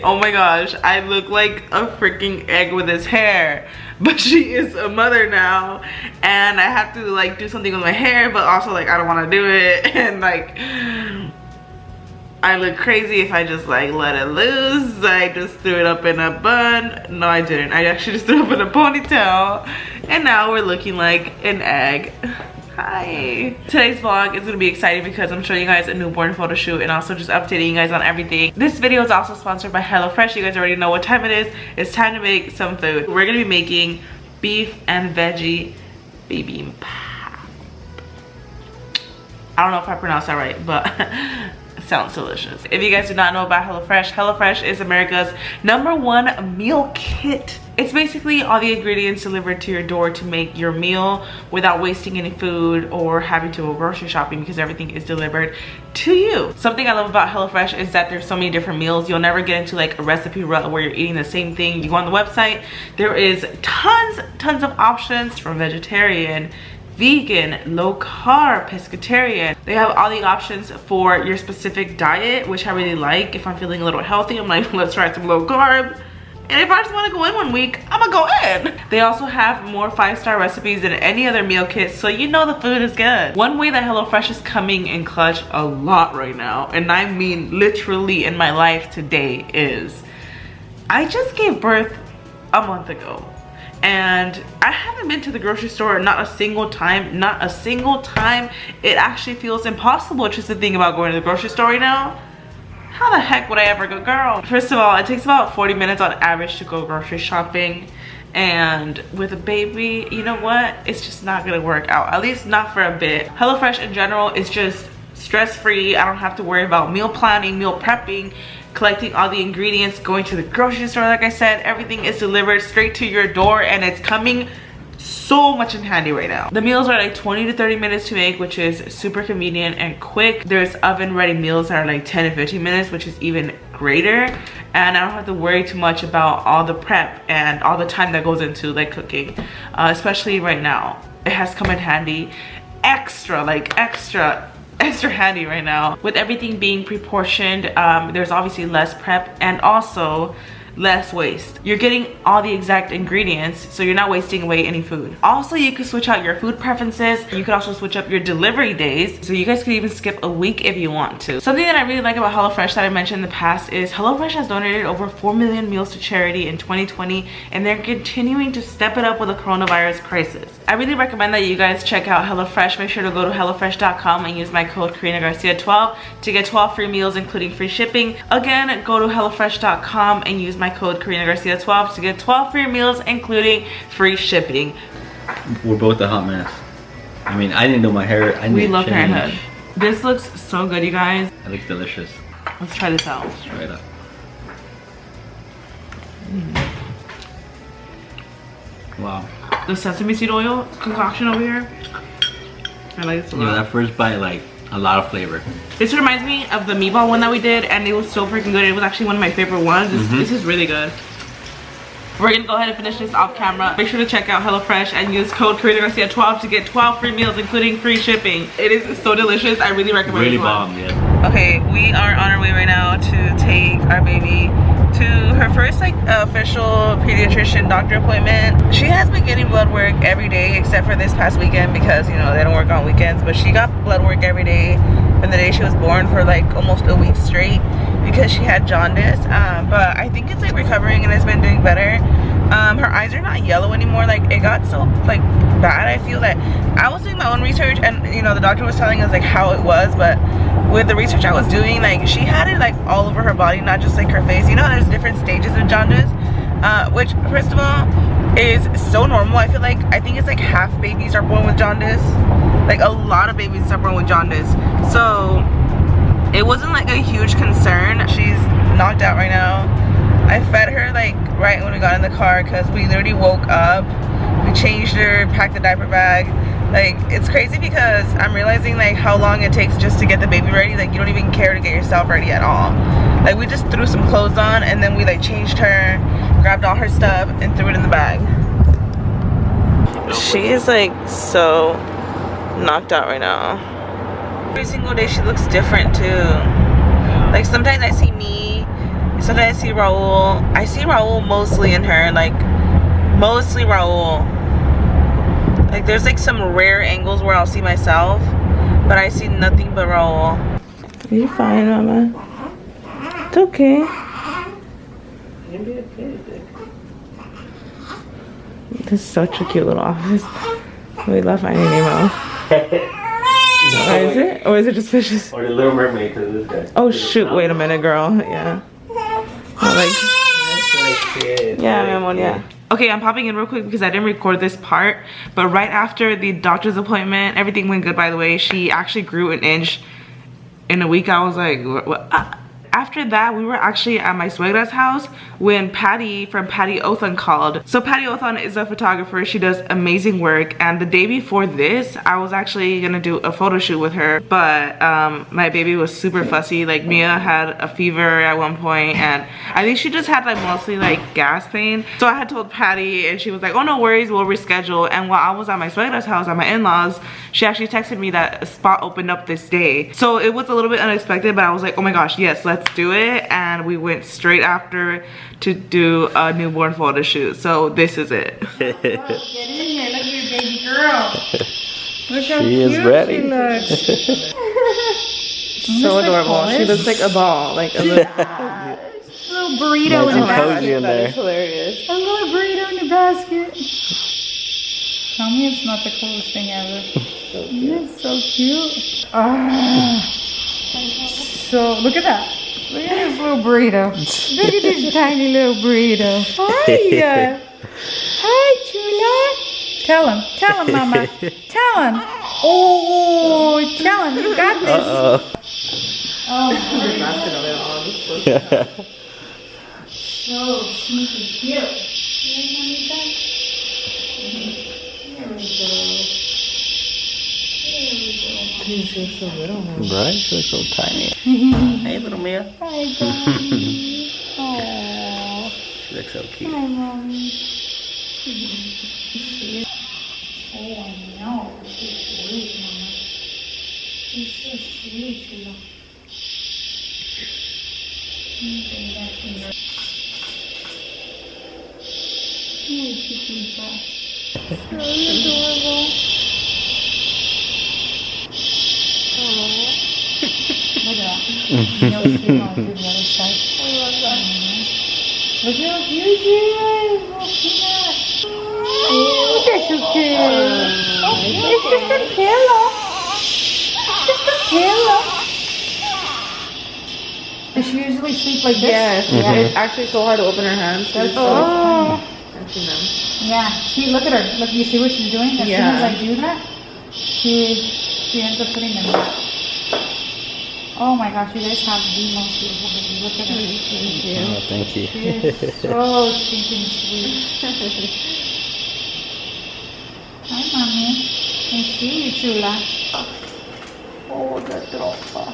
Oh my gosh, I look like a freaking egg with his hair. But she is a mother now, and I have to like do something with my hair, but also like I don't want to do it, and like I look crazy if I just like let it loose. I just threw it up in a bun. No, I didn't. I actually just threw it up in a ponytail, and now we're looking like an egg. Hi. Today's vlog is gonna be exciting because I'm showing you guys a newborn photo shoot and also just updating you guys on everything. This video is also sponsored by HelloFresh. You guys already know what time it is. It's time to make some food. We're gonna be making beef and veggie bibimbap. I don't know if I pronounced that right, but it sounds delicious. If you guys do not know about HelloFresh, HelloFresh is America's #1 meal kit. It's basically all the ingredients delivered to your door to make your meal without wasting any food or having to go grocery shopping, because everything is delivered to you. Something I love about HelloFresh is that there's so many different meals. You'll never get into like a recipe rut where you're eating the same thing. You go on the website, there is tons of options from vegetarian, vegan, low carb, pescatarian. They have all the options for your specific diet, which I really like. If I'm feeling a little healthy, I'm like, let's try some low carb. And if I just want to go in one week, I'm gonna go in. They also have more 5-star recipes than any other meal kit, so you know the food is good. One way that HelloFresh is coming in clutch a lot right now, and I mean literally in my life today, is I just gave birth a month ago. And I haven't been to the grocery store not a single time. Not a single time. It actually feels impossible, which is the thing about going to the grocery store right now. How the heck would I ever go, girl? First of all, it takes about 40 minutes on average to go grocery shopping. And with a baby, you know what? It's just not gonna work out, at least not for a bit. HelloFresh in general is just stress-free. I don't have to worry about meal planning, meal prepping, collecting all the ingredients, going to the grocery store. Like I said, everything is delivered straight to your door, and it's coming so much in handy right now. The meals are like 20 to 30 minutes to make, which is super convenient and quick. There's oven ready meals that are like 10 to 15 minutes, which is even greater. And I don't have to worry too much about all the prep and all the time that goes into like cooking, especially right now. It has come in handy, extra handy right now. With everything being pre-portioned, there's obviously less prep and also less waste. You're getting all the exact ingredients, so you're not wasting away any food. Also, you can switch out your food preferences. You can also switch up your delivery days, so you guys could even skip a week if you want to. Something that I really like about HelloFresh that I mentioned in the past is HelloFresh has donated over 4 million meals to charity in 2020, and they're continuing to step it up with the coronavirus crisis. I really recommend that you guys check out HelloFresh. Make sure to go to HelloFresh.com and use my code KarinaGarcia12 to get 12 free meals, including free shipping. Again, go to HelloFresh.com and use my code KarinaGarcia12 to get 12 free meals, including free shipping. We're both a hot mess. I mean, I didn't do my hair. We love parenthood. This looks so good, you guys. It looks delicious. Let's try this out. Let's try it out. Wow. The sesame seed oil concoction over here, I like this a lot. Yeah, that first bite, like a lot of flavor. This reminds me of the meatball one that we did, and it was so freaking good. It was actually one of my favorite ones. This is really good. We're gonna go ahead and finish this off camera. Make sure to check out HelloFresh and use code KarinaGarcia12 to get 12 free meals, including free shipping. It is so delicious. I really recommend it. Really bomb, yeah. Okay, we are on our way right now to take our baby to her first like official pediatrician doctor appointment. She has been getting blood work every day except for this past weekend, because you know they don't work on weekends, but she got blood work every day from the day she was born for like almost a week straight, because she had jaundice. But I think it's like recovering and it's been doing better. Her eyes are not yellow anymore. Like it got so like bad. I feel that I was doing my own research, and you know the doctor was telling us like how it was, but with the research I was doing, like she had it like all over her body, not just like her face. You know, there's different stages of jaundice, which first of all is so normal. I think it's like half babies are born with jaundice. Like a lot of babies are born with jaundice, so it wasn't like a huge concern. She's knocked out right now. I fed her like right when we got in the car, because we literally woke up, we changed her, packed the diaper bag. Like it's crazy because I'm realizing like how long it takes just to get the baby ready. Like you don't even care to get yourself ready at all. Like we just threw some clothes on, and then we like changed her, grabbed all her stuff and threw it in the bag. She is like so knocked out right now. Every single day she looks different too. Like sometimes I see me So then I see Raul. I see Raul mostly in her, like mostly Raul. Like there's like some rare angles where I'll see myself, but I see nothing but Raul. Are you fine, Mama? It's okay. This is such a cute little office. We love Finding Nemo. Or is it? Or is it just fishes? Or the Little Mermaid, because this guy. Oh shoot, wait a minute, girl. Yeah. Like, yeah, my amor, yeah. Okay, I'm popping in real quick because I didn't record this part, but right after the doctor's appointment, everything went good, by the way. She actually grew an inch in a week. I was like, what? After that, we were actually at my suegra's house when Patty from Patty Othon called. So Patty Othon is a photographer. She does amazing work. And the day before this, I was actually gonna do a photo shoot with her. But my baby was super fussy. Like Mia had a fever at one point, and I think she just had like mostly like gas pain. So I had told Patty, and she was like, oh, no worries, we'll reschedule. And while I was at my suegra's house at my in-laws, she actually texted me that a spot opened up this day. So it was a little bit unexpected, but I was like, oh my gosh, yes, let's do it. And we went straight after to do a newborn photo shoot. So this is it. Get in here, look at your baby girl. Look how She is cute ready. she looks. So adorable. She looks like a ball, like a little, Little burrito in a Imagine basket. Cozy in there. hilarious. A little burrito in a basket. Tell me it's not the coolest thing ever. It's so cute. Ah. So look at that. Look at this little burrito. Look at this tiny little burrito. Hi. Hi, Chula. Tell him, Mama. Tell him. Oh, tell him. You got this. Oh, so sneaky cute. There we go. She's just so little. Right? She looks so tiny. Hey, little Mia. Hi, Daddy. Aww. She looks so cute. Hi, Mommy. Oh, I know. She's sweet, Mama. She's so sweet, Sheila. Bring that finger. Oh, she's so adorable. Look at that. No, she won't do the other side. I love that. Look how cute she is. Look at that. Oh, that's so cute. It's just a pillow. It's just a pillow. Does she usually sleep like this? Yes, it's actually so hard to open her hands. Oh. Actually, no. Yeah. See, look at her. Look, you see what she's doing? As soon as I do that, she ends up putting them back. Oh my gosh, you guys have the most beautiful baby. Look at her. Thank you. Oh, thank you. She is so stinking sweet. Hi, Mommy. I see you, Chula. Oh, the tropa.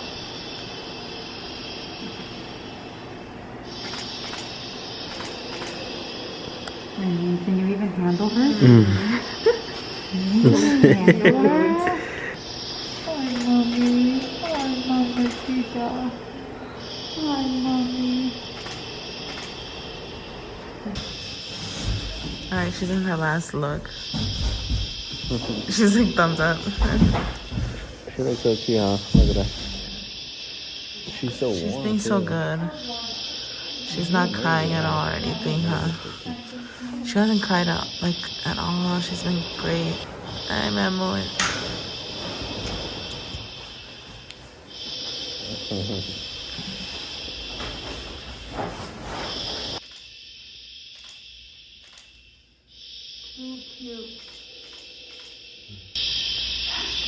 Can you even handle her? Can you even handle her? Hi, Mommy. Hi, Mamacita. Hi, Mommy. Alright, she's in her last look. She's like thumbs up. She looks so cute, huh? Look at that. She's so warm. She's being so good. She's not crying at all or anything, huh? She hasn't cried out like at all. She's been great. Hi, Memo.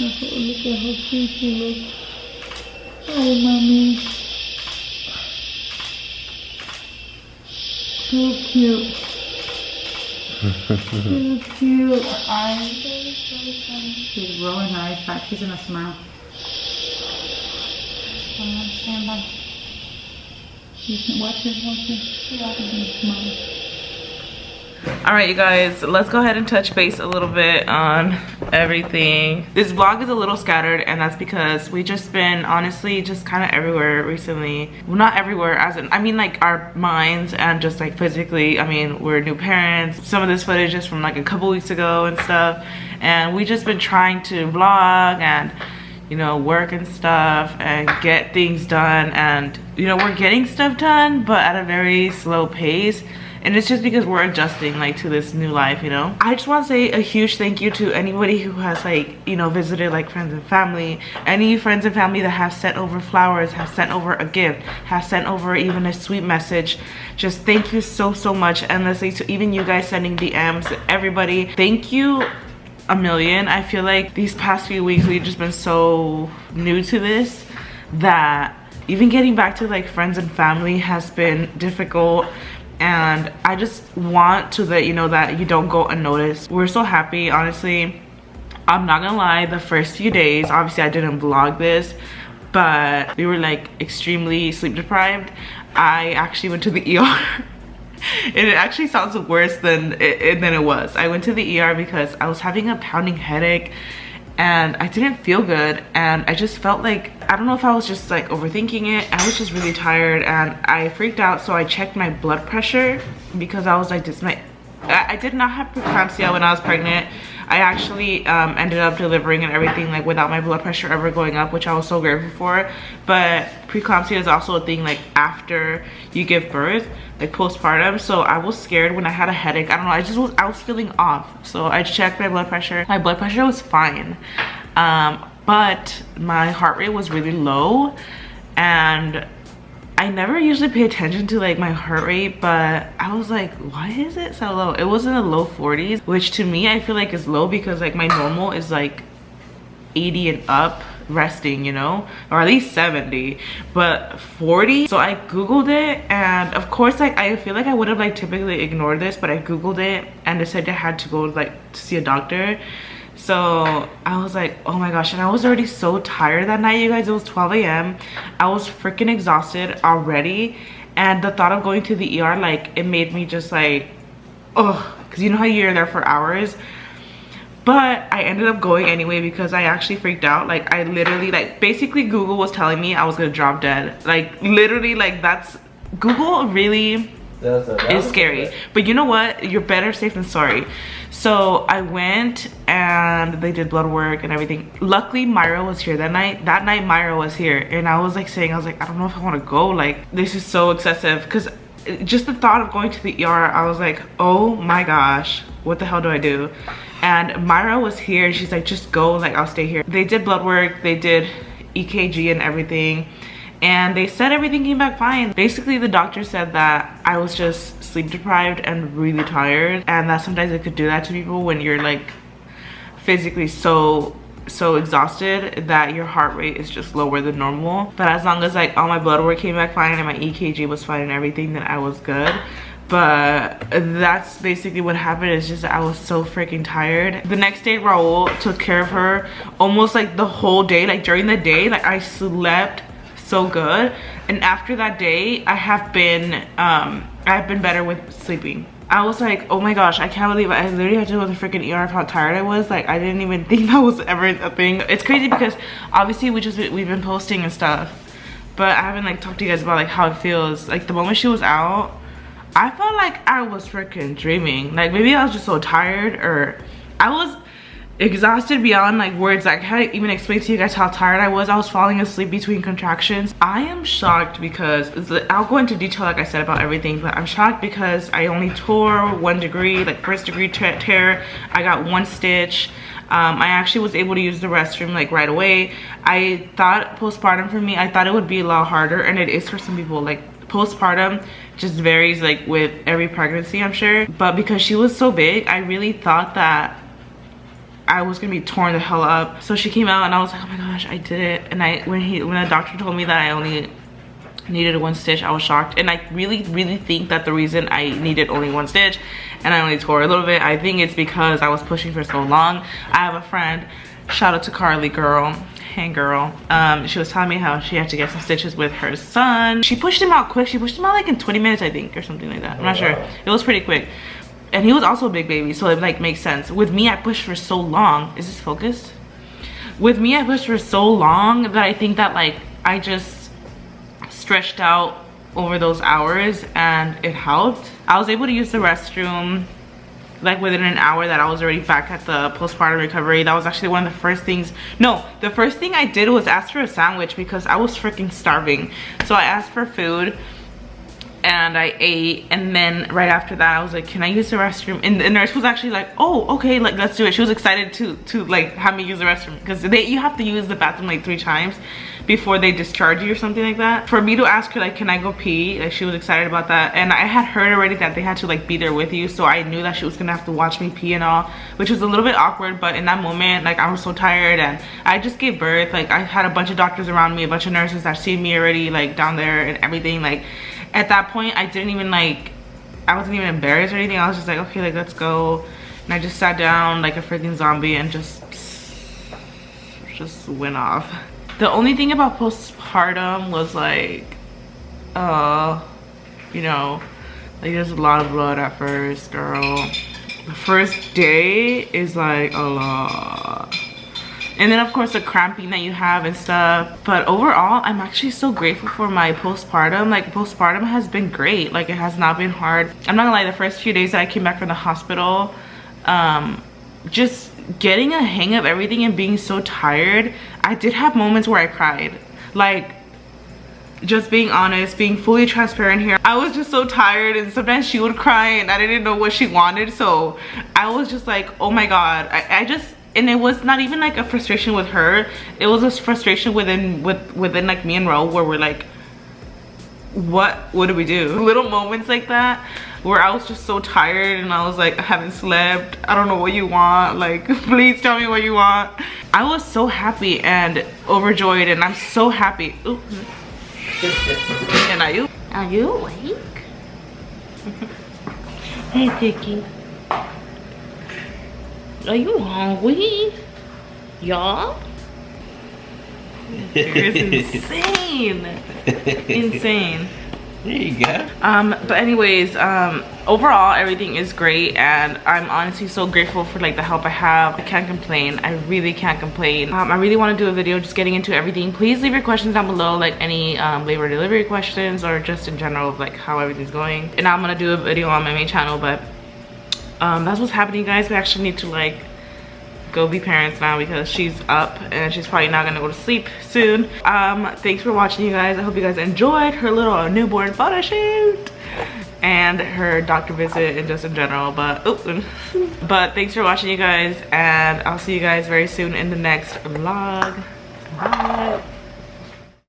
Look at how cute she looks. Hi, Mommy. So cute. So cute. Eyes. She's rolling her eyes back. She's gonna smile. Stand by. You can watch her. Smile. All right, you guys, let's go ahead and touch base a little bit on everything. This vlog is a little scattered, and that's because we just been honestly just kind of everywhere recently. Well, not everywhere as in, I mean like our minds and just like physically. I mean, we're new parents. Some of this footage is from like a couple weeks ago and stuff, and we just been trying to vlog and, you know, work and stuff and get things done. And, you know, we're getting stuff done, but at a very slow pace. And it's just because we're adjusting like to this new life, you know. I just want to say a huge thank you to anybody who has like, you know, visited like friends and family. Any friends and family that have sent over flowers, have sent over a gift, have sent over even a sweet message. Just thank you so much endlessly. To even you guys sending DMs, everybody, thank you a million. I feel like these past few weeks we've just been so new to this that even getting back to like friends and family has been difficult. And I just want to let you know that you don't go unnoticed. We're so happy, honestly. I'm not gonna lie, the first few days, obviously I didn't vlog this, but we were like extremely sleep deprived. I actually went to the ER. It actually sounds worse than it was. I went to the ER because I was having a pounding headache and I didn't feel good, and I just felt like, I don't know if I was just like overthinking it. I was just really tired and I freaked out, so I checked my blood pressure because I was like, I did not have preeclampsia when I was pregnant. I actually ended up delivering and everything like without my blood pressure ever going up, which I was so grateful for. But preeclampsia is also a thing like after you give birth, like postpartum. So I was scared when I had a headache. I don't know, I was feeling off. So I checked my blood pressure. My blood pressure was fine, but my heart rate was really low, and I never usually pay attention to like my heart rate, but I was like, why is it so low? It was in the low 40s, which to me I feel like is low because like my normal is like 80 and up resting, you know, or at least 70, but 40. So I googled it, and of course like I feel like I would have like typically ignored this, but I googled it and it said I had to go like to see a doctor. So I was like, oh my gosh, and I was already so tired that night, you guys. It was 12 a.m. I was freaking exhausted already, and the thought of going to the ER, like, it made me just like, oh, because you know how you're there for hours. But I ended up going anyway because I actually freaked out. Like, I literally, like, basically Google was telling me I was gonna drop dead. Like, literally, like, that's, Google really is scary. But you know what, you're better safe than sorry. So I went and they did blood work and everything. Luckily Myra was here that night. That night Myra was here, and I was like saying, I was like, I don't know if I want to go, like this is so excessive. Because just the thought of going to the ER, I was like, oh my gosh, what the hell do I do? And Myra was here and she's like, just go, like I'll stay here. They did blood work, they did EKG and everything, and they said everything came back fine. Basically the doctor said that I was just sleep deprived and really tired, and that sometimes it could do that to people when you're like physically so exhausted that your heart rate is just lower than normal. But as long as like all my blood work came back fine and my EKG was fine and everything, then I was good. But that's basically what happened. It's just that I was so freaking tired. The next day Raul took care of her almost like the whole day. Like during the day, like I slept so good, and after that day I've been better with sleeping. I was like, oh my gosh, I can't believe I literally had to go to the freaking ER of how tired I was. Like I didn't even think that was ever a thing. It's crazy because obviously we've been posting and stuff, but I haven't like talked to you guys about like how it feels. Like the moment she was out, I felt like I was freaking dreaming. Like maybe I was just so tired, or I was exhausted beyond like words. Like I can't even explain to you guys how tired I was. I was falling asleep between contractions. I am shocked because I'll go into detail like I said about everything, but I'm shocked because I only tore 1 degree, like 1st degree tear. I got 1 stitch. I actually was able to use the restroom like right away. I thought postpartum for me, I thought it would be a lot harder, and it is for some people. Like postpartum just varies like with every pregnancy, I'm sure, but because she was so big, I really thought that I was gonna be torn the hell up. So she came out and I was like, oh my gosh, I did it. And when the doctor told me that I only needed 1 stitch, I was shocked. And I really think that the reason I needed only 1 stitch and I only tore a little bit, I think it's because I was pushing for so long. I have a friend, shout out to Carly, girl, hey girl, she was telling me how she had to get some stitches with her son. She pushed him out quick. She pushed him out like in 20 minutes, I think, or something like that. I'm not sure. It was pretty quick. And he was also a big baby, so it like makes sense. With me, I pushed for so long. Is this focused? With me, I pushed for so long that I think that like I just stretched out over those hours and it helped. I was able to use the restroom like within an hour that I was already back at the postpartum recovery. That was actually one of the first things. No, the first thing I did was ask for a sandwich because I was freaking starving. So I asked for food and I ate, and then right after that I was like, can I use the restroom? And the nurse was actually like, oh, okay, like let's do it. She was excited to like have me use the restroom because you have to use the bathroom like 3 times before they discharge you or something like that. For me to ask her like, can I go pee? Like she was excited about that, and I had heard already that they had to like be there with you, so I knew that she was gonna have to watch me pee and all, which was a little bit awkward. But in that moment, like I was so tired and I just gave birth. Like I had a bunch of doctors around me, a bunch of nurses that seen me already like down there and everything. Like at that point I didn't even like, I wasn't even embarrassed or anything. I was just like, okay, like let's go. And I just sat down like a freaking zombie and just went off. The only thing about postpartum was like, you know, like there's a lot of blood at first, girl. The first day is like a lot. And then of course the cramping that you have and stuff. But overall, I'm actually so grateful for my postpartum. Like postpartum has been great. Like it has not been hard. I'm not gonna lie, the first few days that I came back from the hospital, just getting a hang of everything and being so tired, I did have moments where I cried. Like, just being honest, being fully transparent here, I was just so tired, and sometimes she would cry and I didn't know what she wanted, so I was just like, oh my god. I just, and it was not even like a frustration with her, it was a frustration within like me and Ro, where we're like, what do we do? Little moments like that where I was just so tired and I was like, I haven't slept, I don't know what you want, like please tell me what you want. I was so happy and overjoyed, and I'm so happy. Ooh. And are you awake? Hey Vicky, are you hungry? Y'all? It's insane. Insane. There you go. But anyways, overall everything is great, and I'm honestly so grateful for like the help I have. I can't complain. I really can't complain. I really want to do a video just getting into everything. Please leave your questions down below, like any labor delivery questions or just in general of like how everything's going. And I'm gonna do a video on my main channel, but that's what's happening, guys. We actually need to like go be parents now because she's up and she's probably not gonna go to sleep soon. Thanks for watching, you guys. I hope you guys enjoyed her little newborn photo shoot and her doctor visit and just in general. But thanks for watching, you guys, and I'll see you guys very soon in the next vlog. Bye.